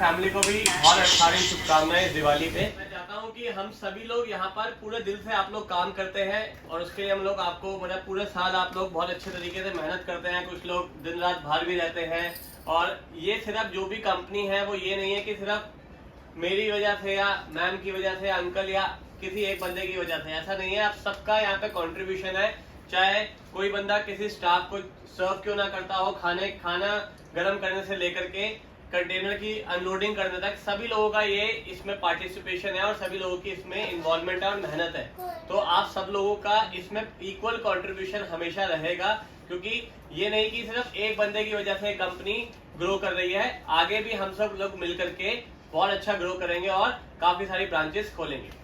Family को भी बहुत सारी शुभकामनाएं इस दिवाली पे। मैं चाहता हूँ कि हम सभी लोग यहाँ पर पूरे दिल से आप लोग काम करते हैं और उसके लिए हम लोग आपको मतलब पूरे साल आप लोग बहुत अच्छे तरीके से मेहनत करते हैं। कुछ लोग दिन रात बाहर भी रहते हैं और ये सिर्फ जो भी कंपनी है वो ये नहीं है कि सिर्फ मेरी वजह से या मैम की वजह से, अंकल या किसी एक बंदे की वजह से, ऐसा नहीं है। आप सबका यहाँ पे कंट्रीब्यूशन है। चाहे कोई बंदा किसी स्टाफ को सर्व क्यों ना करता हो, खाना गर्म करने से लेकर के कंटेनर की अनलोडिंग करने तक, सभी लोगों का ये इसमें पार्टिसिपेशन है और सभी लोगों की इसमें इन्वॉल्वमेंट है और मेहनत है। तो आप सब लोगों का इसमें इक्वल कंट्रीब्यूशन हमेशा रहेगा, क्योंकि ये नहीं कि सिर्फ एक बंदे की वजह से कंपनी ग्रो कर रही है। आगे भी हम सब लोग मिलकर के बहुत अच्छा ग्रो करेंगे और काफी सारी ब्रांचेस खोलेंगे।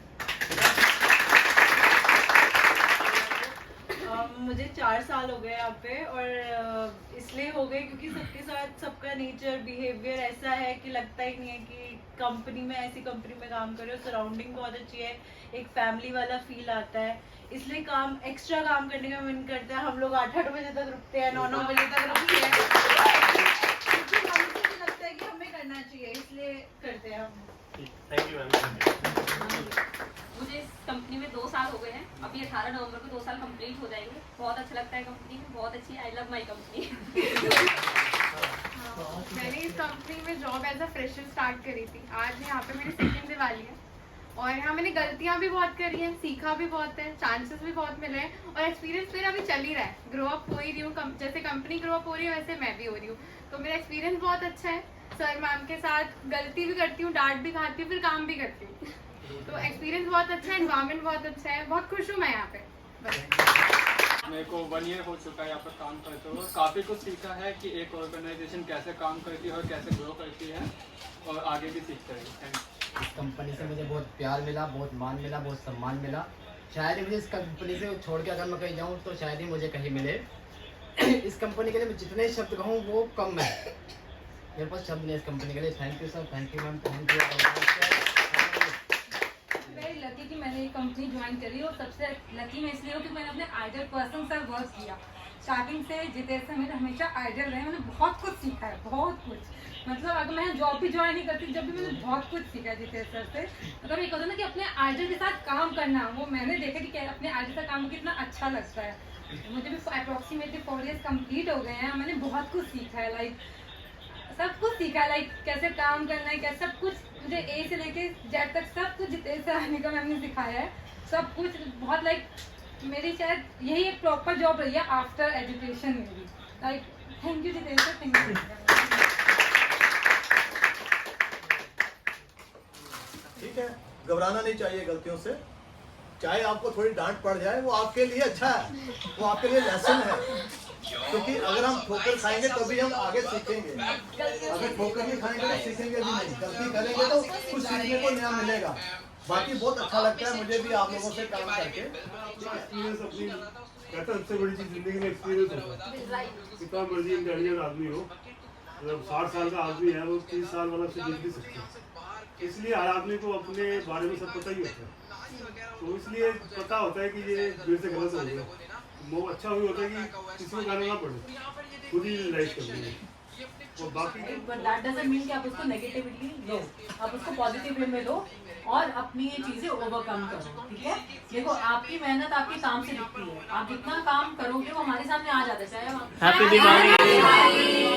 मुझे 4 साल हो गए यहाँ पे और इसलिए हो गए क्योंकि सबके साथ सबका नेचर बिहेवियर ऐसा है कि लगता ही नहीं है कि कंपनी में ऐसी कंपनी में काम कर रहे हो। सराउंडिंग बहुत अच्छी है, एक फैमिली वाला फील आता है, इसलिए काम एक्स्ट्रा काम करने का मन करता है। हम लोग 8-8 बजे तक रुकते हैं, 9-9 बजे तक रुकते हैं, क्योंकि लगता है कि हमें करना चाहिए, इसलिए करते हैं हम। Thank you ma'am. मुझे इस कंपनी में 2 साल हो गए हैं। अभी 18 नवंबर को 2 साल कंप्लीट हो जाएंगे। बहुत अच्छा लगता है कंपनी में, बहुत अच्छी है। I love my company. मैंने इस कंपनी में job as a fresher start करी थी। आज यहाँ पे मेरी सेकंड दिवाली है और यहाँ मैंने गलतियाँ भी बहुत करी हैं, सीखा भी बहुत है, चांसेस भी बहुत मिले हैं और एक्सपीरियंस मेरा अभी चल ही रहा है। ग्रो अप हो ही रही हूँ, जैसे कंपनी ग्रो अप हो रही है वैसे मैं भी हो रही हूँ। तो मेरा एक्सपीरियंस बहुत अच्छा है। सर मैम के साथ गलती भी करती हूँ, डांट भी खाती हूँ, फिर काम भी करती हूँ। तो एक्सपीरियंस बहुत अच्छा है, एनवायरनमेंट बहुत अच्छा है, बहुत खुश हूँ मैं यहाँ पे। मेरे को 1 ईयर हो चुका है यहाँ पर काम करते हुए। काफ़ी कुछ सीखा है कि एक ऑर्गेनाइजेशन कैसे काम करती है और कैसे ग्रो करती है, और आगे भी सीखते रहेंगे। इस कंपनी से मुझे बहुत प्यार मिला, बहुत मान मिला, बहुत सम्मान मिला। शायद ही मुझे इस कंपनी से छोड़ के अगर मैं कहीं जाऊँ तो शायद ही मुझे कहीं मिले। इस कंपनी के लिए मैं जितने शब्द कहूँ वो कम है, मेरे पास शब्द नहीं इस कंपनी के लिए। Thank you sir, thank you ma'am, thank you. Very lucky कि मैंने ये कंपनी ज्वाइन करी और सबसे लकी मैं इसलिए हूँ कि मैंने अपने आइडियल पर्सन से वर्क किया। स्टार्टिंग से जितेश सर मेरे हमेशा आइडियल रहे। मैंने बहुत कुछ सीखा है, बहुत कुछ। मतलब अगर मैं जॉब भी ज्वाइन नहीं करती, जब भी मैंने बहुत कुछ सीखा जितेश सर से। अगर ये कहते ना कि अपने आइडियल के साथ काम करना, वो मैंने देखा कि अपने आइडियल का काम कितना अच्छा लगता है। मुझे भी अप्रॉक्सीमेटली 4 ईयर्स कंप्लीट हो गए हैं। मैंने बहुत कुछ सीखा है, लाइक सब कुछ सीखा है, लाइक कैसे काम करना है, कैसे सब कुछ। मुझे ए से लेके जेड तक सब कुछ जितेश सर आने का मैंने सिखाया है, सब कुछ। बहुत लाइक मेरी शायद यही एक प्रॉपर जॉब रही है आफ्टर एजुकेशन मेरी। Like thank you Jitesh sir, thank you. ठीक है, घबराना नहीं चाहिए गलतियों से। चाहे आपको थोड़ी डांट पड़ जाए, वो आपके लिए अच्छा है, वो आपके लिए लेसन है। क्योंकि अगर हम ठोकर खाएंगे तभी हम आगे सीखेंगे। अगर ठोकर नहीं खाएंगे तो सीखेंगे भी नहीं। गलती करेंगे तो कुछ सीखने को नया मिलेगा। बाकी बहुत अच्छा लगता है मुझे भी आप लोगों से काम करके। एक्सपीरियंस अपनी कहता है सबसे बड़ी चीज जिंदगी में एक्सपीरियंस होता है। कितना मर्जी इंटेलिजेंट आदमी हो, मतलब 60 साल का आदमी है, वो 30 साल वाला से जीत भी सकता है। इसलिए हर आदमी को अपने बारे में सब पता ही होता है। तो इसलिए पता होता है कि ये मेरे से गलत हो गया। वो अच्छा भी होता है कि किसी को कहना ना पड़े, खुद ही रियलाइज कर लेंगे। और बाकी दैट डजंट मीन कि आप उसको नेगेटिवली लो, आप उसको पॉजिटिव वे में लो और अपनी ये चीजें ओवरकम करो। ठीक है, देखो आपकी मेहनत आपके काम से दिखती है। आप जितना काम करोगे वो हमारे सामने आ जाता है। चाहे हैप्पी दिवाली।